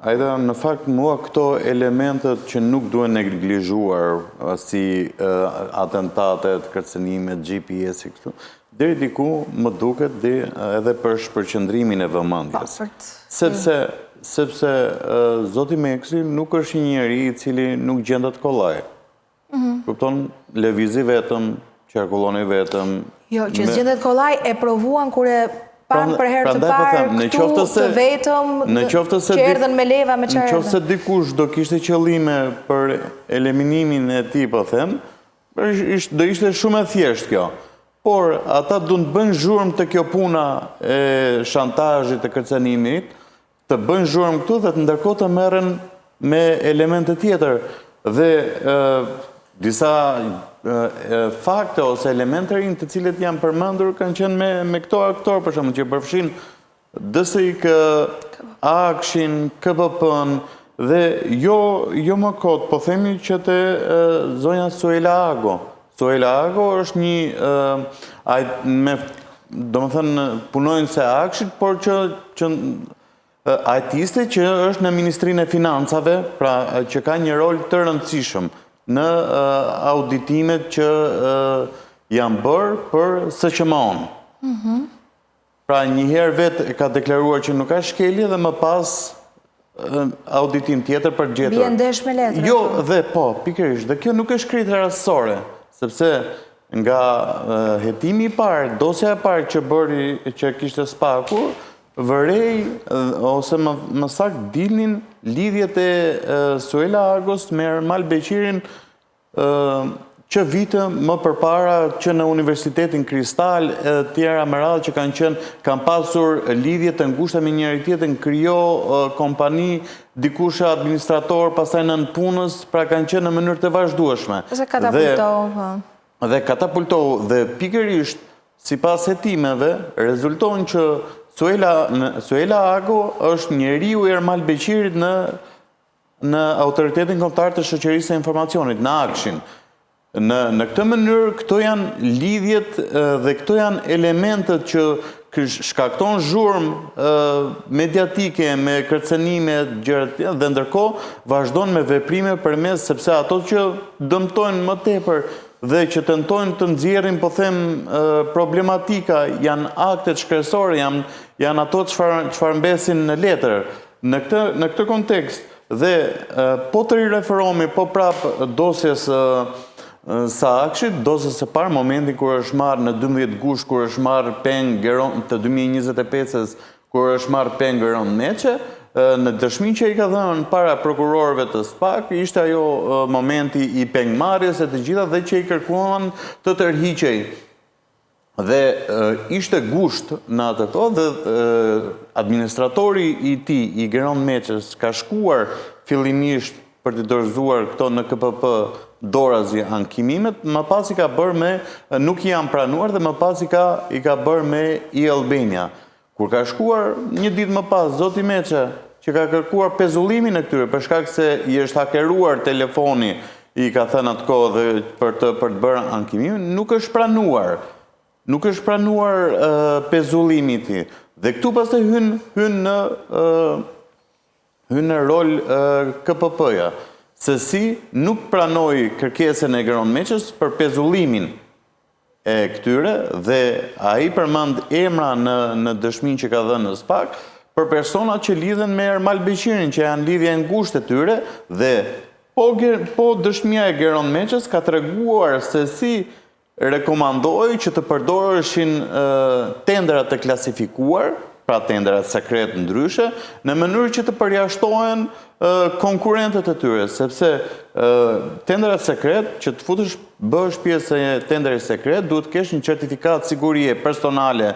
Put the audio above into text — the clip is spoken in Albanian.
Ajda, në fakt, mua këto elementet që nuk duhen neglizhuar, si atentatet, kërcënimet, GPS-i këtu, deri diku më duket edhe për shpërqendrimin e vëmendjes. Sepse Zoti Meksi nuk është një njeri i cili nuk gjendet kollaj. Kupton, lëvizi vetëm, qarkulloni vetëm. Jo, që zgjendet kollaj e provuan kur e pan për herë të parë këtu të vetëm që erdhen me leva me çfarë. Në qoftë se dikush do kishte qëllime për eliminimin e tij, po them, do ishte shumë e thjeshtë kjo. Por ata duan të bëjnë zhurmë të kjo puna e shantazhit të kërcënimit, të bëjnë zhurmë këtu dhe të ndërkohë të merren me elemente tjetër dhe disa fakte ose elemente rinj të cilët janë përmendur kanë qenë me këto aktorë, për shembull, që përfshin DSIK, Akshin, KPP-n dhe jo më kot, po themi që te zonja Suela Ago. Suela Ago është një, domethënë punojnë se Akshit, por që artiste që është në Ministrinë e Financave, pra që ka një rol të rëndësishëm në auditimet që janë bërë për SQM-on. Pra njëherë vetë ka deklaruar që nuk ka shkelje dhe më pas auditim tjetër për gjetër. Bie ndesh me letra. Jo, dhe po, pikërisht, dhe kjo nuk është kritje rastësore, sepse nga hetimi i parë, dosja e parë që kishte Spaku, vërej, ose më saktë dilnin lidhjet e Suela Agos me Ermal Beqirin që vite më përpara që në Universitetin Kristal e tjera më radhë që kanë pasur lidhje të ngushta me njëri tjetrin, krijo kompani, dikush administrator, pastaj nën punës, pra kanë qenë në mënyrë të vazhdueshme. Dhe katapultohu, dhe pikërisht sipas hetimeve rezulton që Suela Ago është njeriu i Ermal Beqirit në Autoritetin Kombëtar të Shoqërisë së Informacionit, në Akshin. Në këtë mënyrë, këto janë lidhjet dhe këto janë elementet që shkakton zhurmë mediatike me kërcënime dhe ndërkohë vazhdon me veprime përmes, sepse ato që dëmtojnë më tepër dhe që tentojnë të nxjerrin, po them, problematika, janë aktet shkresore, janë ato çfarë mbesin në letër. Në këtë kontekst, dhe po të rireferohemi po prap dosjes së Akshit, dosjes së parë, momentin kur është marrë në 12 gusht, kur është marrë peng Geron të 2025-s, kur është marrë peng Geron Meqe, në dëshminë që i ka dhënë para prokurorëve të SPAK, ishte ajo momenti i pengmarrjes e të gjitha dhe që i kërkuan të tërhiqej. Dhe ishte gusht në atë kohë dhe administratori i tij, i Geron Meqes, ka shkuar fillimisht për të dorëzuar këto në KPP dorazi ankimimet, më pas i ka bërë me nuk i janë pranuar dhe më pas i ka bërë me i Albania. Kur ka shkuar një ditë më pas, Zoti Meqe, që ka kërkuar pezullimin e këtyre, për shkak se i është hakeruar telefoni, i ka thënë atë kohë dhe për të bërë ankimin, nuk është pranuar. Nuk është pranuar pezullimi i tij. Dhe këtu pastaj hyn në rol KPP-ja, se si nuk pranoi kërkesën e Geron Meqes për pezullimin e këtyre dhe ai përmend emra në dëshminë që ka dhënë në SPAK për persona që lidhen me Ermal Beqirin, që janë lidhje ngushtë e tyre dhe po dëshmia e Geron Meqes ka treguar se si rekomandoi që të përdoreshin tendrat të klasifikuar, pra tendrat sekret ndryshe, në mënyrë që të përjashtohen konkurrentët e tyre, sepse tendrat sekret, që të futesh bëhesh pjesë e tendrit sekret, duhet të kesh një certifikat sigurie personale